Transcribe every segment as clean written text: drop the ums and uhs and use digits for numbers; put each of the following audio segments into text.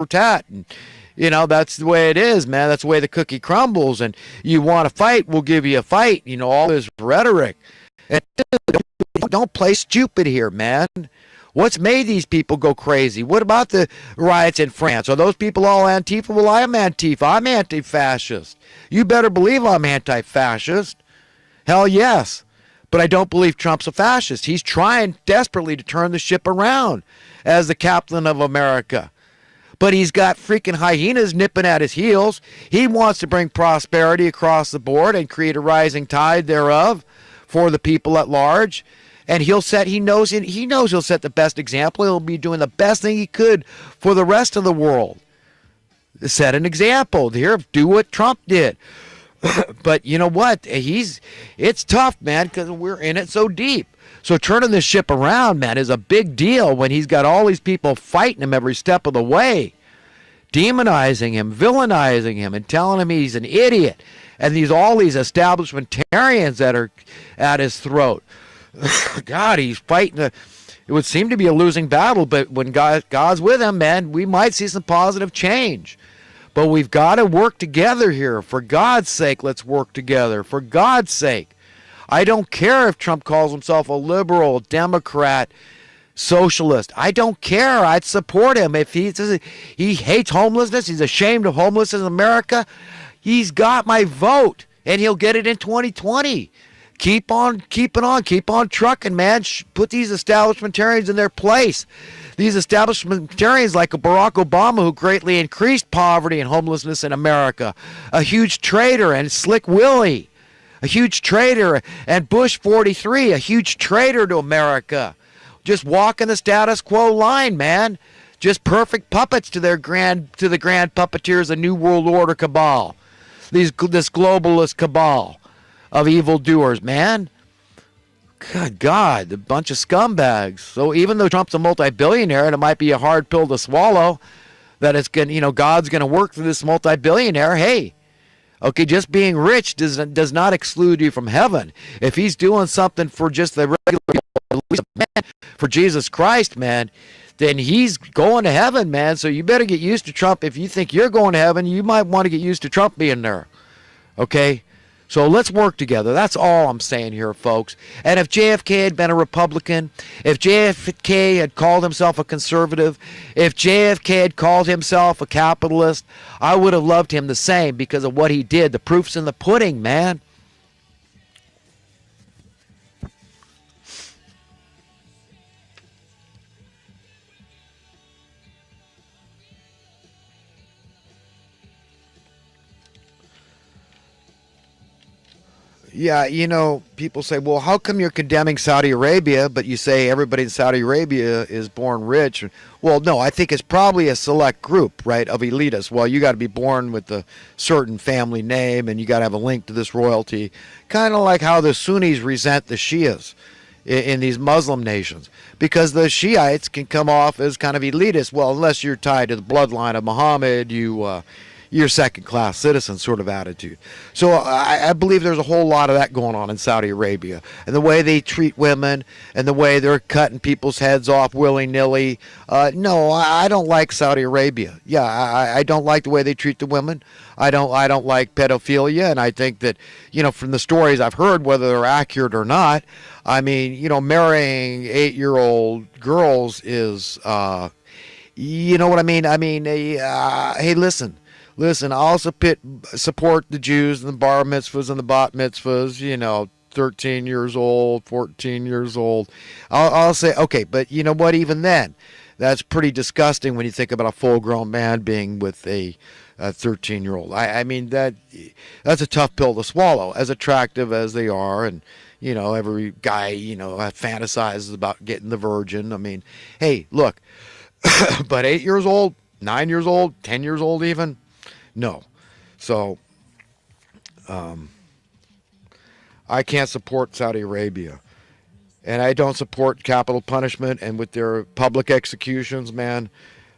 for tat. And, that's the way it is, man. That's the way the cookie crumbles. And you want to fight, we'll give you a fight. All this rhetoric. And don't play stupid here, man. What's made these people go crazy? What about the riots in France? Are those people all Antifa? Well, I am Antifa. I'm anti-fascist. You better believe I'm anti-fascist. Hell yes. But I don't believe Trump's a fascist. He's trying desperately to turn the ship around as the captain of America. But he's got freaking hyenas nipping at his heels. He wants to bring prosperity across the board and create a rising tide thereof for the people at large. And he knows he'll set the best example. He'll be doing the best thing he could for the rest of the world. Set an example. Here, do what Trump did. But you know what? It's tough, man, because we're in it so deep. So turning this ship around, man, is a big deal when he's got all these people fighting him every step of the way, demonizing him, villainizing him, and telling him he's an idiot. And all these establishmentarians that are at his throat. God, he's fighting. It would seem to be a losing battle, but when God's with him, man, we might see some positive change. But we've got to work together here. For God's sake, let's work together. For God's sake. I don't care if Trump calls himself a liberal, Democrat, socialist. I don't care. I'd support him. If he hates homelessness, he's ashamed of homelessness in America, he's got my vote, and he'll get it in 2020. Keep on keeping on. Keep on trucking, man. Put these establishmentarians in their place. These establishmentarians like Barack Obama, who greatly increased poverty and homelessness in America. A huge traitor, and Slick Willie. A huge traitor, and Bush 43, a huge traitor to America. Just walking the status quo line, man. Just perfect puppets to the grand puppeteers of New World Order cabal. This globalist cabal of evildoers, man. Good God, a bunch of scumbags. So even though Trump's a multi-billionaire, and it might be a hard pill to swallow, that God's going to work through this multi-billionaire, hey, okay, just being rich does not exclude you from heaven. If he's doing something for just the regular man, for Jesus Christ, man, then he's going to heaven, man. So you better get used to Trump. If you think you're going to heaven, you might want to get used to Trump being there. Okay? So let's work together. That's all I'm saying here, folks. And if JFK had been a Republican, if JFK had called himself a conservative, if JFK had called himself a capitalist, I would have loved him the same because of what he did. The proof's in the pudding, man. Yeah, people say, well, how come you're condemning Saudi Arabia, but you say everybody in Saudi Arabia is born rich? Well, no, I think it's probably a select group, right, of elitists. Well, you got to be born with a certain family name, and you got to have a link to this royalty, kind of like how the Sunnis resent the Shias in these Muslim nations, because the Shiites can come off as kind of elitist. Well, unless you're tied to the bloodline of Muhammad, you're second-class citizen sort of attitude. So I believe there's a whole lot of that going on in Saudi Arabia. And the way they treat women and the way they're cutting people's heads off willy-nilly. No, I don't like Saudi Arabia. Yeah, I don't like the way they treat the women. I don't like pedophilia. And I think that, from the stories I've heard, whether they're accurate or not, I mean, marrying 8-year-old girls is, you know what I mean? I mean, hey, listen, I also support the Jews and the bar mitzvahs and the bat mitzvahs, 13 years old, 14 years old. I'll say, okay, but you know what, even then, that's pretty disgusting when you think about a full-grown man being with a 13-year-old. I mean, that's a tough pill to swallow, as attractive as they are, and, every guy, fantasizes about getting the virgin. I mean, hey, look, but 8 years old, 9 years old, 10 years old even, no. So, I can't support Saudi Arabia. And I don't support capital punishment. And with their public executions, man,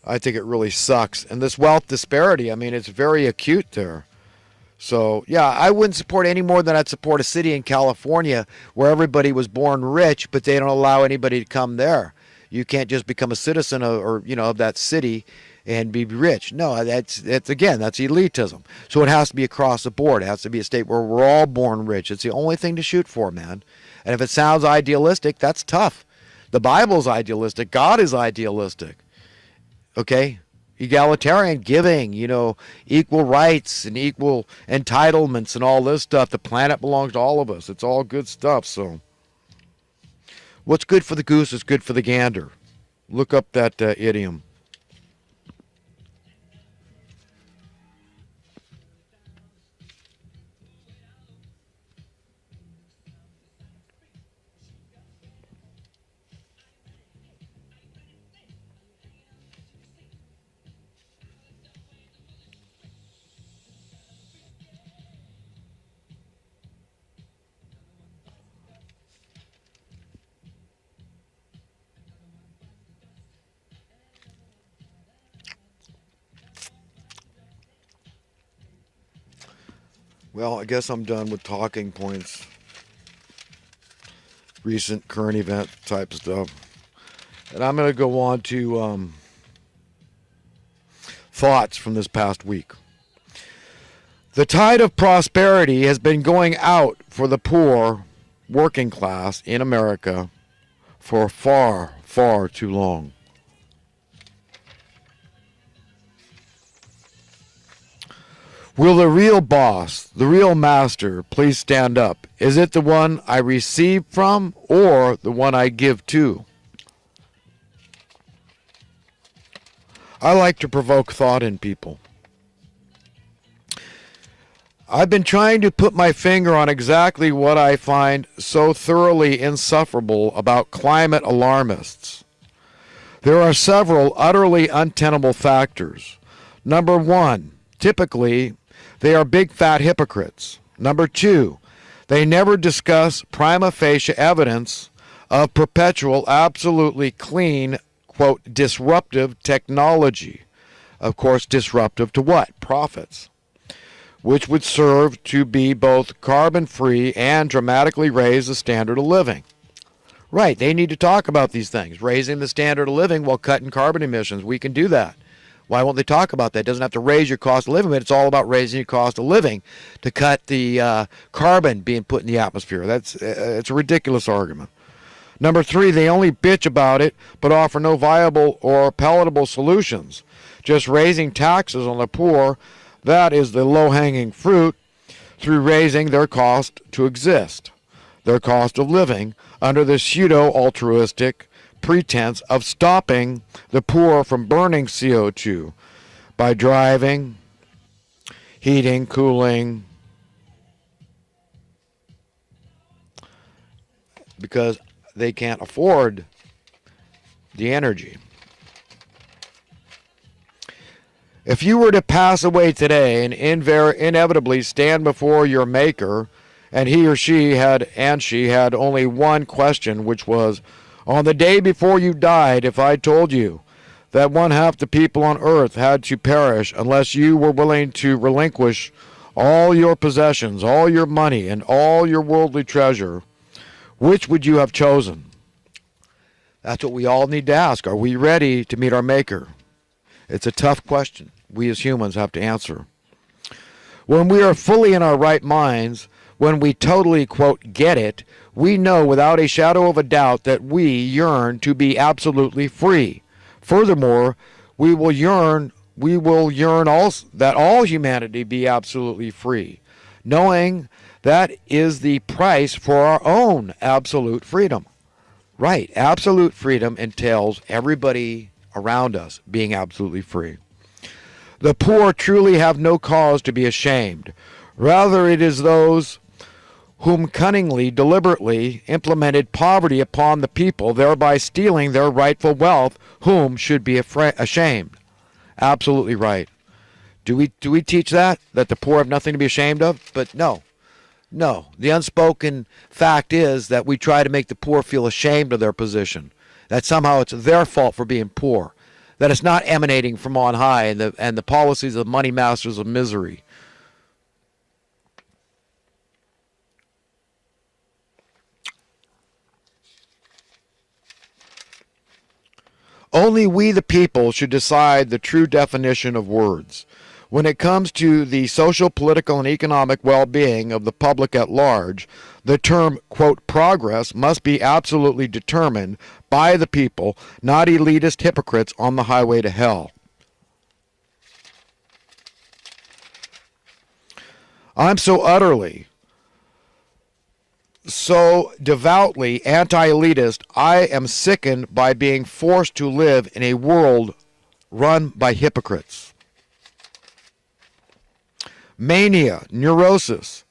I think it really sucks. And this wealth disparity, I mean, it's very acute there. So, yeah, I wouldn't support any more than I'd support a city in California where everybody was born rich, but they don't allow anybody to come there. You can't just become a citizen of that city and be rich. No, that's elitism. So it has to be across the board. It has to be a state where we're all born rich. It's the only thing to shoot for, man. And if it sounds idealistic, that's tough. The Bible's idealistic. God is idealistic. Okay? Egalitarian giving, equal rights and equal entitlements and all this stuff. The planet belongs to all of us. It's all good stuff. So what's good for the goose is good for the gander. Look up that idiom. Well, I guess I'm done with talking points, recent current event type stuff. And I'm going to go on to thoughts from this past week. The tide of prosperity has been going out for the poor working class in America for far, far too long. Will the real boss, the real master, please stand up? Is it the one I receive from or the one I give to? I like to provoke thought in people. I've been trying to put my finger on exactly what I find so thoroughly insufferable about climate alarmists. There are several utterly untenable factors. Number one, typically, they are big fat hypocrites. Number two, they never discuss prima facie evidence of perpetual, absolutely clean, quote, disruptive technology. Of course, disruptive to what? Profits. Which would serve to be both carbon-free and dramatically raise the standard of living. Right, they need to talk about these things. Raising the standard of living while cutting carbon emissions. We can do that. Why won't they talk about that? It doesn't have to raise your cost of living, but it's all about raising your cost of living to cut the carbon being put in the atmosphere. It's a ridiculous argument. Number three, they only bitch about it, but offer no viable or palatable solutions. Just raising taxes on the poor, that is the low-hanging fruit through raising their cost to exist, their cost of living, under the pseudo-altruistic pretense of stopping the poor from burning CO2 by driving, heating, cooling, because they can't afford the energy. If you were to pass away today and inevitably stand before your maker, and he or she had only one question, which was, on the day before you died, if I told you that one half the people on earth had to perish unless you were willing to relinquish all your possessions, all your money, and all your worldly treasure, which would you have chosen? That's what we all need to ask. Are we ready to meet our maker? It's a tough question we as humans have to answer. When we are fully in our right minds, when we totally, quote, get it, we know without a shadow of a doubt that we yearn to be absolutely free. Furthermore, we will yearn also that all humanity be absolutely free, knowing that is the price for our own absolute freedom. Right, absolute freedom entails everybody around us being absolutely free. The poor truly have no cause to be ashamed. Rather, it is those whom cunningly, deliberately implemented poverty upon the people, thereby stealing their rightful wealth, whom should be ashamed. Absolutely right. Do we teach that the poor have nothing to be ashamed of? But no. The unspoken fact is that we try to make the poor feel ashamed of their position, that somehow it's their fault for being poor, that it's not emanating from on high and the policies of money masters of misery. Only we, the people, should decide the true definition of words. When it comes to the social, political, and economic well-being of the public at large, the term, quote, progress must be absolutely determined by the people, not elitist hypocrites on the highway to hell. I'm so utterly, so devoutly anti-elitist, I am sickened by being forced to live in a world run by hypocrites. Mania, neurosis,